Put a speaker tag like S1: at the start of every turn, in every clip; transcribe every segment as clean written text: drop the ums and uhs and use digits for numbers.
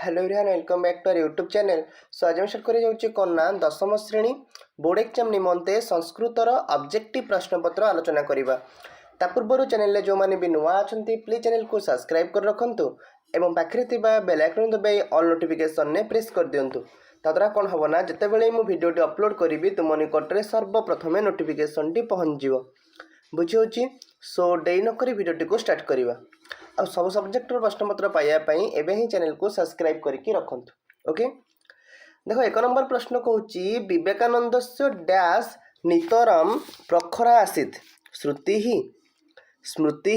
S1: Hello everyone, welcome back to our YouTube channel. So आज start कर जाऊँ कन्या दशम श्रेणी बोर्ड एग्जाम निमंते संस्कृतर ऑब्जेक्टिव प्रश्नपत्र आलोचना करवा। ता पूर्व चैनल जो मैंने भी नुआ अच्छा प्लीज चैनल को सब्सक्राइब कर रखु एवं पाखे बेल आइकन दबाई ऑल नोटिफिकेशन ने प्रेस कर दिंतु। ताद्वारा कौन हम ना जितेबाला मु भिडियोटी अपलोड करी तुम निकट में सर्वप्रथमे नोटिफिकेशन टी पहुँच बुझी। सो डेरी नक भिडियोटी को स्टार्ट करवा। आ सब सब्जेक्टर प्रश्नपत्र पाइबापी एवं ही चैनल को सब्सक्राइब करके रखुद। ओके, देख एक नंबर प्रश्न कहूँ विवेकानंद डैश नितरम प्रखरा आसीत श्रुति स्मृति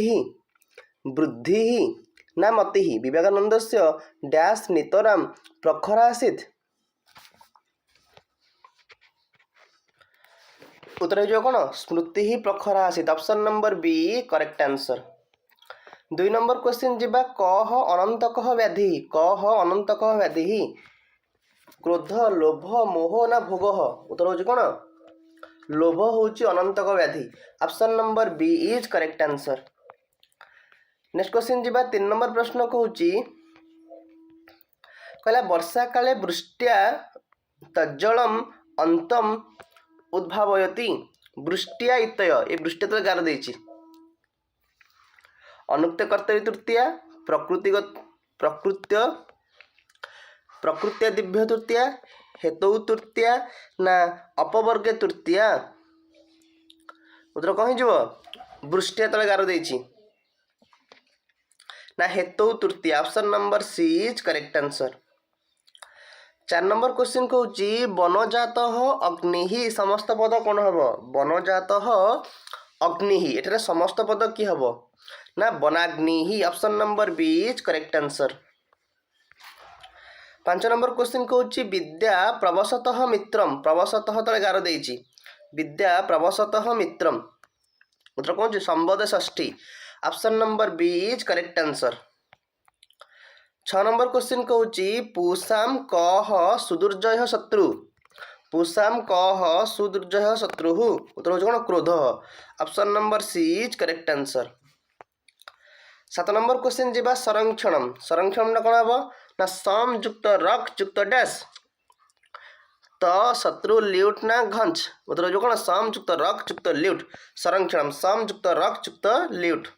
S1: बुद्धि ना मति। विवेकानंद डैश नितरम प्रखरा आसीत। उत्तर हो कौन स्मृति प्रखरा आसीत। Option number B correct answer. 2 number question जीवा कह अनंतक व्याधि। कह अनंतक व्याधि क्रोध लोभ मोह ना भोग। उत्तर हो कौन लोभ हूँ अनंतक व्याधि। Option number B is correct answer. Next question जीवा 3 नंबर प्रश्न कहूँ कहला वर्षा काले वृष्टिया तज्जलम अंतम उद्भावयति। वृष्टिया इतय ये वृष्टि तो गार देछि। अनुक्त कर्तव्य तृतीया प्रकृत्य दिव्य तृतीया हेतु तृतीया ना अपवर्ग तृतीया। उत्तर कौन हो वृष्टिया तले गार देछि ना हेतु तृतीया। Option number C is correct answer. 4 number question कहूँ वनजात अग्नि समस्त पद कौन हम। वनजात अग्नि एठारे समस्त पद कि हम ना वनाग्नि। Option number B is correct answer. 5 number question कहूँ विद्या प्रवसतः मित्रम। प्रवसतः तले गार देछि विद्या प्रवसतः मित्रम। उत्तर कौन संबोध षष्ठी। Option number B is correct answer. 6 number question कहूँ पूषाम कह सुदुर्जय शत्रु। पूषाम कह सुदुर्जय शत्रु। उत्तर हो कौन क्रोध। Option number C is correct answer. 7 number question जीवा संरक्षण। संरक्षण कौन हम ना सम युक्त रक युक्त डैश तो शत्रु ल्यूट ना घंच। उत्तर हो कौन सम युक्त रक युक्त ल्यूट। संरक्षण सम युक्त रक युक्त ल्यूट।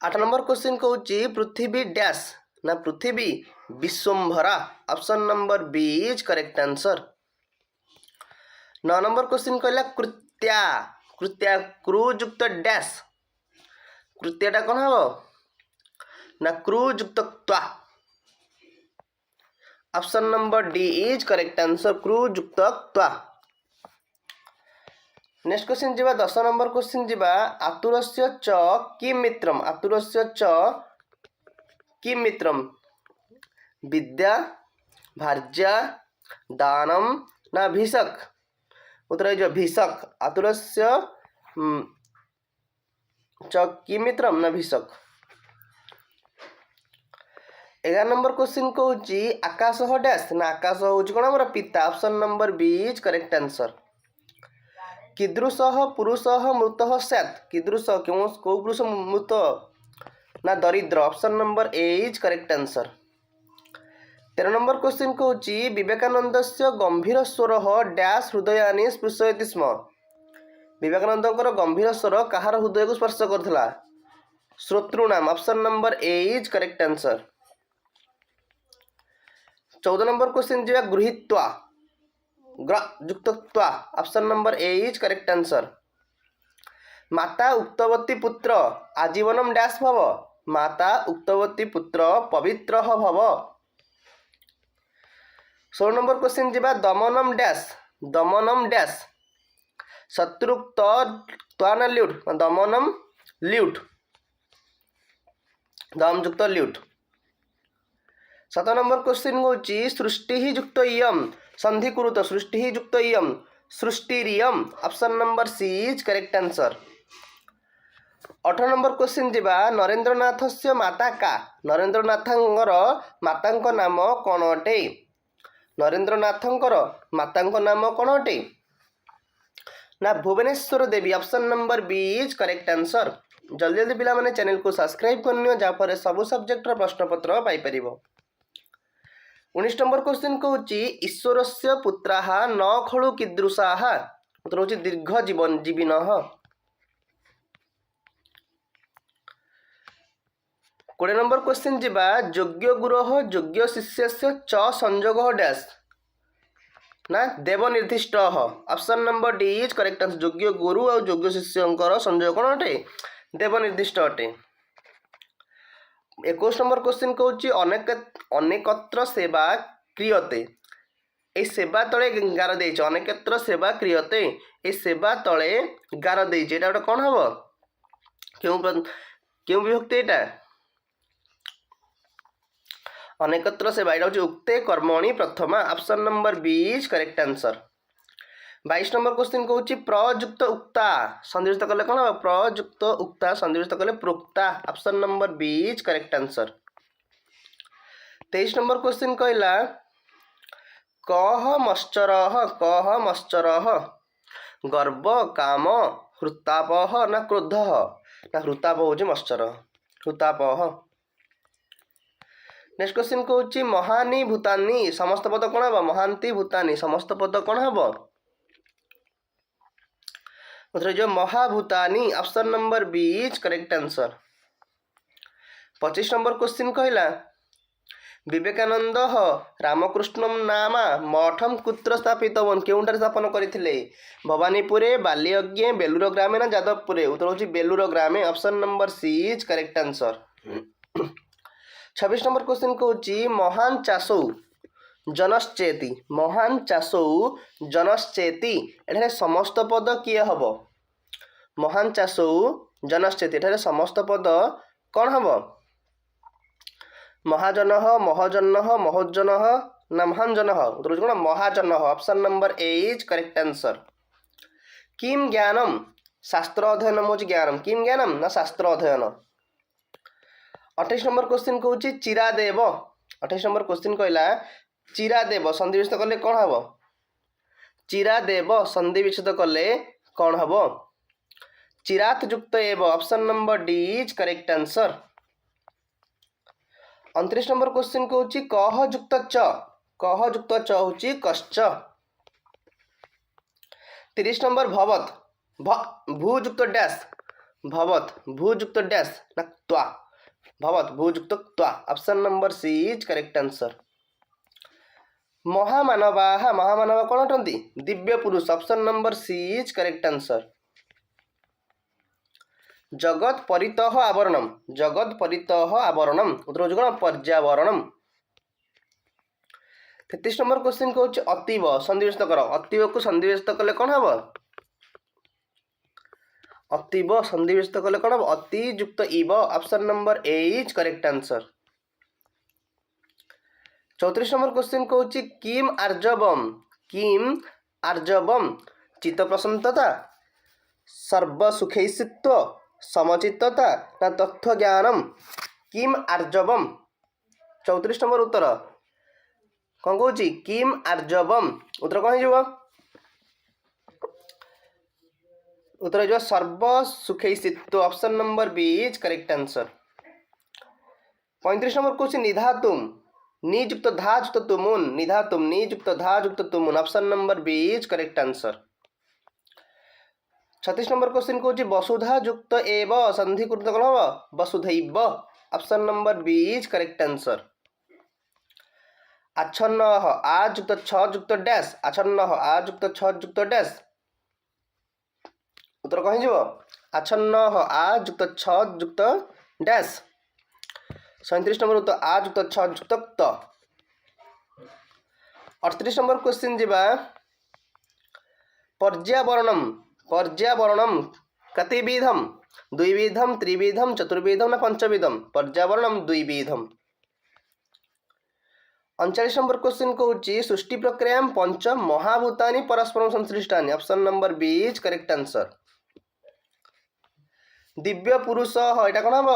S1: 8 नंबर क्वेश्चन कहूँ पृथ्वी डैश ना पृथ्वी विश्वम्भरा। Option number B is correct answer. 9 number question कहला कृत्या। कृत्या क्रू युक्त डैश। कृत्याटा कौन हम ना क्रू युक्त त्वा। Option number D is correct answer crew युक्त त्वा। नेक्स्ट क्वेश्चन जीवा 10 नंबर क्वेश्चन जीवा आतुरस्य च किम मित्रम। आतुरस्य च किम मित्रम विद्या भार्या दानम ना भीषक। उत्तर जो भीषक। आतुरस्य च किम मित्रम ना भीषक। 11 नंबर क्वेश्चन कहूँ आकाश डैश ना आकाश हूँ कौन आम पिता। Option number B is correct answer. कीदृश पुरुष मृत सैत्। कीदृश क्यों कौ पुरुष मृत ना दरिद्र। Option number A is correct answer. 13 number question कहूँ विवेकानंद गंभीर स्वर डैश हृदयानि स्पृशयति स्म। विवेकानंद गंभीर स्वर कहार हृदय को स्पर्श करथिला। श्रोतृणाम। Option number A is correct answer. 14 number question जीवा गृहीत्वा युक्त त्वा। Option number A is correct answer. माता उक्तवती पुत्र आजीवनम डैश भव। माता उक्तवती पुत्र पवित्र भव। 16 नंबर क्वेश्चन जीवा दमनम डैश। दमनम डैश शत्रुक्त त्वान ल्यूट। दमनम ल्यूट दम युक्त ल्यूट। 7 नंबर क्वेश्चन हूँ सृष्टि युक्त इयम संधि कुरुत। सृष्टि युक्त इयम सृष्टिरियम। Option number C is correct answer. 18 number question जीवा नरेंद्रनाथ से माता का। नरेंद्रनाथंकर माता नाम कौन अटे। नरेंद्रनाथंकर माता नाम कौन अटे ना Bhuvaneshwar Devi. Option number B is correct answer. जल्दी जल्दी पिला माने चैनल को सब्सक्राइब करनियो जाफरे सब सब्जेक्टर प्रश्नपत्र पाइपर। 19 नंबर क्वेश्चन कौच ईश्वर से पुत्रा न खलु कीदृशा उत्तर हूँ दीर्घ जीवन जीविन। 20 नंबर क्वेश्चन जीवा योग्य गुरो योग्य शिष्य से च संयोग डैश ना देव निर्दिष्ट option number D is correct answer. योग्य गुरु और योग्य शिष्य संयोग कौन अटे देव निर्दिष्ट अटे। 21 नंबर क्वेश्चन कौच अनेकत्र सेवा क्रियते ए सेवा तले गार दे अनेकत्र सेवा क्रियते ए सेवा तले गार दे गोटे कौन हम क्यों विभक्ति एटा अनेकत्र सेवा यहाँ हूँ उक्ते कर्मणि प्रथमा option number B is correct answer. 22 number question कौच प्रयुक्त उक्ता सन्निवेशित कले कौन हम प्रयुक्त उक्ता सन्निवेशित कले प्रोक्ता option number B is correct answer. 23 number question कहला कह मश्चर गर्व काम हृताप ना क्रोध ना हृताप हूँ मश्चर हृताप। नेक्स्ट क्वेश्चन कौच महानी भूतानी समस्त पद कौन हम महांती भूतानी समस्त पद कौन हम जो महाभूतानी option number B is correct answer. 25 number question कहला विवेकानंद रामकृष्ण नामा मठम कुत्र स्थापित केउंटार स्थापन करथिले भवानीपुरे बालीयज्ञे बेलूर ग्रामे ना जादवपुरे उत्तर हूँ बेलूर ग्रामे option number C is correct answer. 26 number question कौच महान चासौ जनश्चेति एठारे समस्त पद किए हम महान चासौ जनश्चेति एठारे समस्त पद कौन हम महाजन महजन महोजन ना महाजन उत्तर कौन महाजन option number A is correct answer. किम ज्ञानम शास्त्र अध्ययन हूँ ज्ञानम किम ज्ञानम ना शास्त्र अध्ययन। 28 नंबर क्वेश्चन कौच चिरादेव 28 नंबर क्वेश्चन कहला चिरादेव सन्निवेशित कले कौन हम चिरादेव सन्निवेशित कले कौन हम चिरात युक्त एव option number D is correct answer. 29 number question कौच कह युक्त च हूँ कश्च। 30 नंबर भवत भूयुक्त डैश भवत भूयुक्त डैश ना त्वा भवत भूयुक्त त्वा option number C is correct answer. महामानव कौन अटंती दिव्य पुरुष option number C is correct answer. जगत परितः आवरणम उत्तर कौन पर्यावरणम। 33 नंबर क्वेश्चन कौच अतीव सन्निवेशित कर अतीव को सन्निवेशित कले कौन हम अतीव सन्निवेशित कले कौन हम अति युक्त इव option number A is correct answer. 34 number question कौच किम आर्जवम चित्त प्रसन्नता सर्वसुखैषित्व समचित्तता ना तथ्य ज्ञानम किम आर्जवम 34 नंबर उत्तर कौन कौच किम आर्जवम उत्तर कौन हो उत्तर जो सर्वसुखैषित्व option number B is correct answer. 35 number question निधातुम नियुक्त धा युक्त तुमुन निधातुम नियुक्त धा युक्त तुमुन option number B is correct answer. 36 number question कौच वसुधा युक्त एव संधिकृत कौन हम वसुधैव option number B is correct answer. आच्छन्न आज युक्त छ युक्त डैश आच्छन्न आज युक्त छ युक्त डैश उत्तर कहीं जीव आच्छन्न आज युक्त छ युक्त डैश। 37 नंबर उत्तर आज युक्त छ युक्त त। 38 नंबर क्वेश्चन जीवा पर्यावरणम कतिविधम द्विविधम त्रिविधम चतुर्विधम ना पंचविधम पर्यावरणम द्विविधम। 39 नंबर क्वेश्चन कौच सृष्टि प्रक्रिया पंच महाभूतानि परस्पर संश्लिष्टानि option number B is correct answer. दिव्य पुरुष यहाँ कौन हम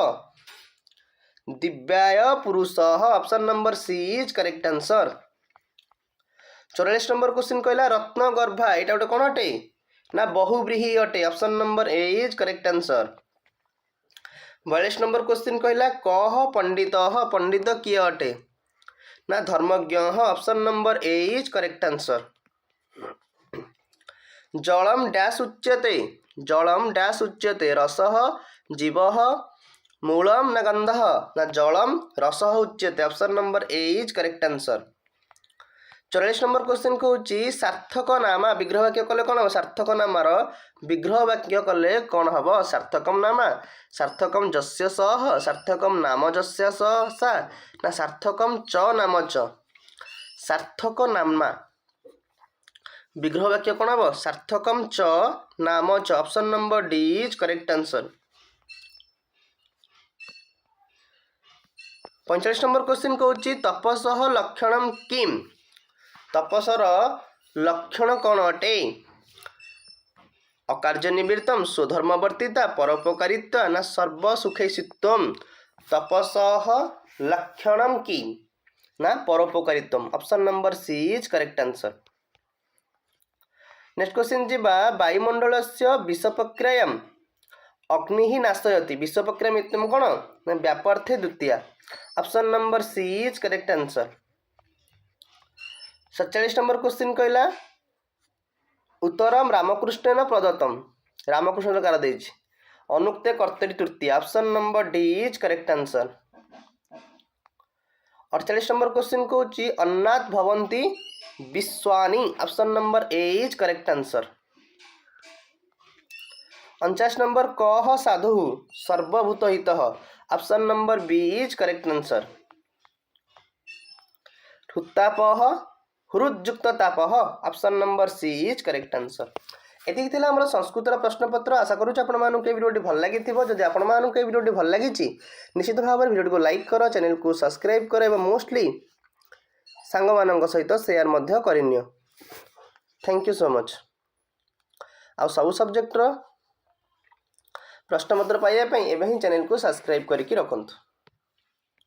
S1: दिव्याय पुरुष option number C is correct answer. 44 number question कहला रत्नगर्भा यहाँ गोटे कौन अटे ना बहुव्रीहि अटे option number A is correct answer. 42 number question कहला कह पंडित पंडित किए अटे ना धर्मज्ञ option number A is correct answer. जलम डैश उच्यते जलम डैश उच्यते रसः जीवः मूलम ना गंधः ना जलम रसः उच्यते option number A is correct answer. 44 number question कौच सार्थक नामा विग्रह वाक्य कले कौन हम सार्थक नामार विग्रह वाक्य कले कौन हम सार्थकम नामा सार्थकम जस्य सह सार्थकम नाम जस्य सा ना सार्थकम च नाम च सार्थक नामा विग्रह वाक्य कौन हम सार्थकम च नाम च option number D is correct answer. 45 number question कौच तपसः लक्षणम किम तपसर लक्षण कौन अटे अकार्यनिवृत्तम स्वधर्मवर्तिता परोपकारिता ना सर्वसुखैषित्वम तपसः लक्षणम की ना परोपकारित्वम option number C is correct answer. Next question जीवा वायुमंडलस्य विषप्रक्रियां अग्नि नाशयति विषप्रक्रिया इत्यम कौन ना व्यापार्थे द्वितीया option number C is correct answer. 47 number question कहला उत्तरम रामकृष्ण प्रदत्तम रामकृष्ण कार देछि अनुक्ते कर्तरी तृतीय option number D is correct answer. 48 number question कौच अन्नात् भवन्ति विश्वानि option number A is correct answer. 49 number कह साधु सर्वभूत हितः option number B is correct answer. हुत्तापः हृदयुक्त तापः option number C is correct answer. एति थिला हमर संस्कृतर प्रश्नपत्र आशा करूँ आपण मानक भिडियोटी भल लगी जदि आपण मानक भिडियोटी भल लगी निश्चित भाव भिडियो को लाइक कर चैनल को सब्सक्राइब कर और मोस्टली सांग मानक सहित शेयर मध्य करनियो। Thank you so much. आ सब सब्जेक्टर प्रश्नपत्र पाइबा एवं ही चैनल को सब्सक्राइब करके रखंतु।